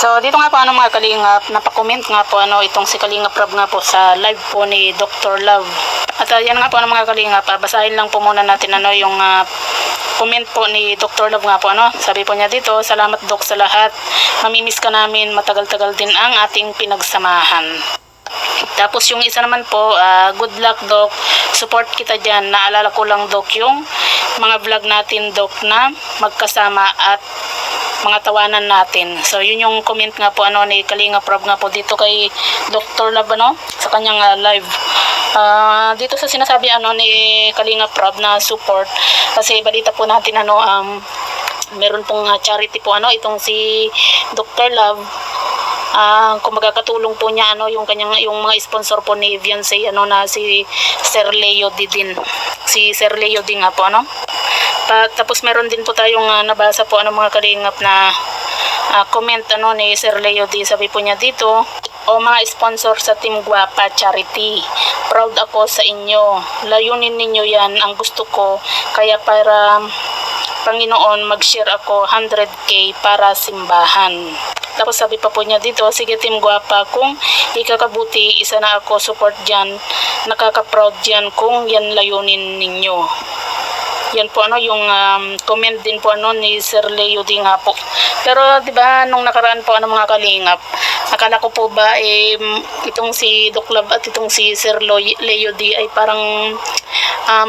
So dito nga po mga kalingap, napakomment nga po itong si Kalingap Rob nga po sa live po ni Dr. Love. At yan nga po mga kalingap, basahin lang po muna natin yung comment po ni Dr. Love nga po Sabi po niya dito, salamat Doc sa lahat. Mamimiss ka namin, matagal-tagal din ang ating pinagsamahan. Tapos yung isa naman po, good luck Doc, support kita dyan. Naalala ko lang Doc yung mga vlog natin Doc na magkasama at mga tawanan natin. So yun yung comment nga po ni Kalingap Rob nga po dito kay Dr. Love sa kanyang live. Dito sa sinasabi ni Kalingap Rob na support, kasi balita po natin meron pong charity po itong si Dr. Love. Kung magkakatulong po niya yung kanyang yung mga sponsor po ni Viancy na si Sir Leo din. Si Sir Leo din nga po tapos meron din po tayong nabasa po mga kalingap na comment ni Sir Leo D. Sabi po niya dito, mga sponsor sa Team Guapa Charity, proud ako sa inyo, layunin ninyo yan ang gusto ko, kaya para Panginoon mag-share ako 100k para simbahan. Tapos sabi pa po niya dito, sige Team Guapa, kung ikakabuti, isa na ako, support dyan, nakaka-proud dyan kung yan layunin ninyo. Yan po yung comment din po ni Sir Leo din nga po. Pero 'di ba nung nakaraan po mga kalingap, akala ko po ba itong si Doc Love at itong si Sir Leo D ay parang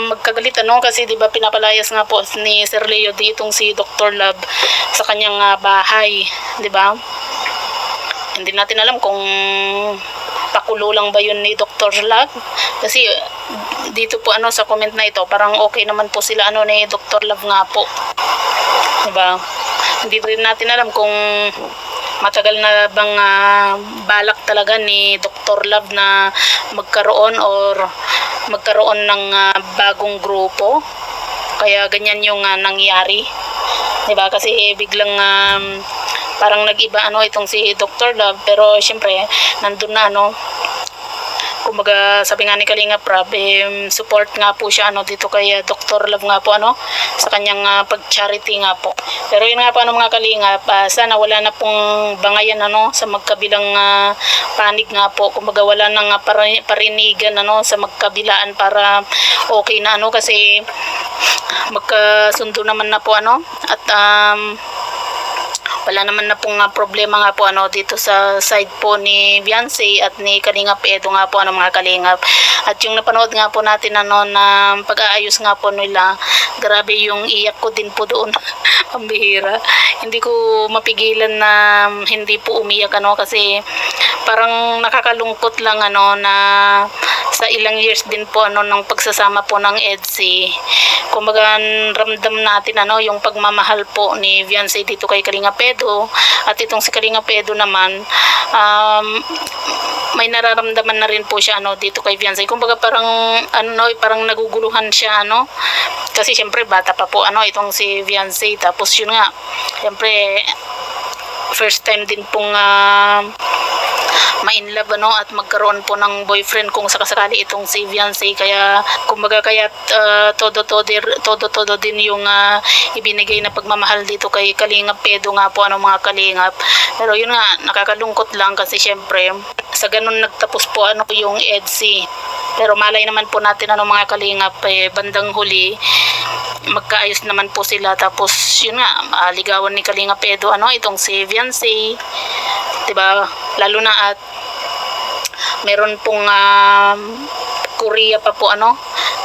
magkagalit kasi 'di ba pinapalayas nga po ni Sir Leo D itong si Dr. Love sa kanyang bahay, 'di ba? Hindi natin alam kung pakulo lang ba yun ni Dr. Love, kasi dito po sa comment na ito parang okay naman po sila ni Dr. Love nga po, diba? Hindi rin natin alam kung matagal na bang balak talaga ni Dr. Love na magkaroon ng bagong grupo, kaya ganyan yung nangyari, diba? Kasi biglang parang nag-iba itong si Dr. Love, pero syempre nandun na kumbaga sabi nga ni Kalingap Rob, support nga po siya dito kay Dr. Love nga po sa kanyang pag-charity nga po. Pero yun nga po mga Kalingap, sana wala na pong bangayan sa magkabilang panig nga po, kumbaga wala nang parinigan sa magkabilaan para okay na kasi magkasundo naman na po at wala naman na pong problema nga po dito sa side po ni Viancy at ni Kalingap Edo nga po mga kalingap. At yung napanood nga po natin na pag-aayos nga po nila, grabe yung iyak ko din po doon. Ang bihira, hindi ko mapigilan na hindi po umiyak kasi parang nakakalungkot lang na sa ilang years din po ng pagsasama po ng EDSI, kumbaga ramdam natin yung pagmamahal po ni Viancy dito kay Kalingap Edo, at itong si Kalingap Edo naman may nararamdaman na rin po siya dito kay Viancy. Kumbaga parang parang naguguluhan siya kasi syempre bata pa po itong si Viancy, tapos yun nga syempre first time din pong ma-inlove at magkaroon po ng boyfriend kung sakasakali itong si Viancy, kaya kumbaga todo din yung ibinigay na pagmamahal dito kay Kalingap Edo nga po mga kalingap. Pero yun nga, nakakalungkot lang kasi syempre sa ganun nagtapos po yung EDSI, pero malay naman po natin mga kalingap bandang huli magkaayos naman po sila, tapos yun nga ligawan ni Kalingap Edo itong si Viancy, diba? Lalo na at meron pong Korea pa po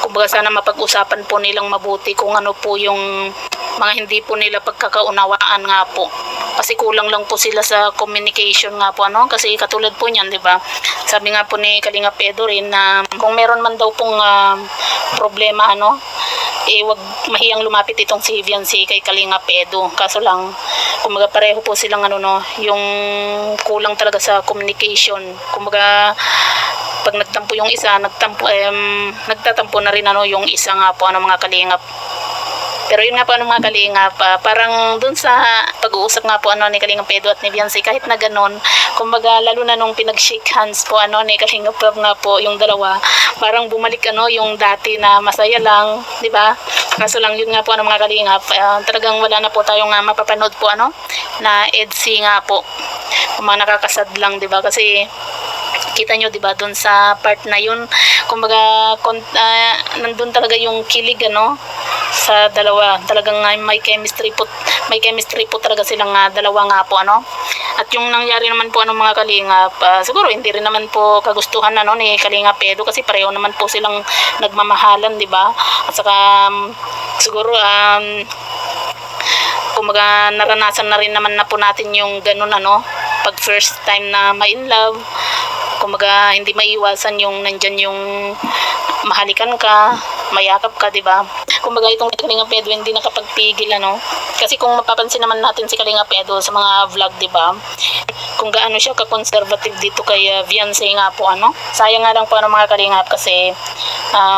kumbaga sana mapag-usapan po nilang mabuti kung po yung mga hindi po nila pagkakaunawaan nga po, kasi kulang lang po sila sa communication nga po kasi katulad po niyan, di ba? Sabi nga po ni Kalingap Edo rin na kung meron man daw pong problema wag mahiyang lumapit itong si Viancy kay Kalingap Edo, kaso lang kumbaga pareho po silang yung kulang talaga sa communication. Kumbaga pag nagtampo yung isa, nagtatampo na rin yung isa nga po mga kalingap. Pero yun nga po mga kalingap, parang dun sa pag-uusap nga po ni Kalingap Edo at ni Viancy, kahit na ganun, kumbaga lalo na nung pinag-shake hands po ni Kalingap nga po yung dalawa, parang bumalik yung dati na masaya lang, di ba? Kaso lang yun nga po mga kalingap, talagang wala na po tayong mapapanood po na EDSI nga po. mga nakakasad lang, 'di ba? Kasi kita nyo, 'di ba, doon sa part na yun, kumbaga nandun talaga yung kilig, ano, sa dalawa. Talagang may chemistry po talaga silang dalawa nga po, ano. At yung nangyari naman po, ano, mga kalingap, siguro hindi rin naman po kagustuhan, ano, ni Kalingap Edo, kasi pareho naman po silang nagmamahalan, 'di ba? At saka siguro kumbaga naranasan na rin naman na po natin yung ganun, ano, pag first time na ma-in love, kumbaga hindi maiiwasan yung nandyan yung mahalikan ka, mayakap ka, 'di ba? Kumbaga itong Kalingap Edo hindi nakapagpigil, ano. Kasi kung mapapansin naman natin si Kalingap Edo sa mga vlog, 'di ba? Kung gaano siya ka-conservative dito kay Viancy nga po, ano. Sayang nga lang po, ano, mga kalingap, kasi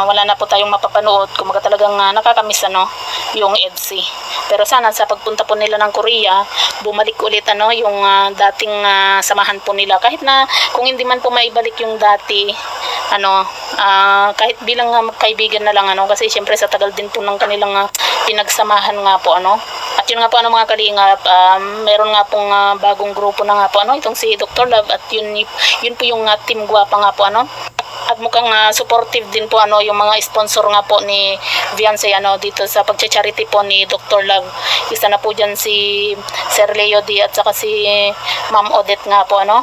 wala na po tayong mapapanood. Kumbaga talagang nakakamiss, ano, yung EDSI. Pero sana sa pagpunta po nila ng Korea, bumalik ulit, ano, yung dating samahan po nila. Kahit na kung hindi man po maibalik yung dati, ano, kahit bilang magkaibigan na lang, ano, kasi syempre sa tagal din po ng kanilang pinagsamahan nga po, ano. At yun nga po, ano, mga kalingap, meron nga pong bagong grupo na nga po, ano, itong si Dr. Love, at yun po yung Team Guwapa nga po, ano. At mukhang supportive din po, ano, yung mga sponsor nga po ni Viancy, ano, dito sa pagcha-charity po ni Dr. Love. Isa na po dyan si Sir Leo D at saka si Ma'am Odette nga po, ano.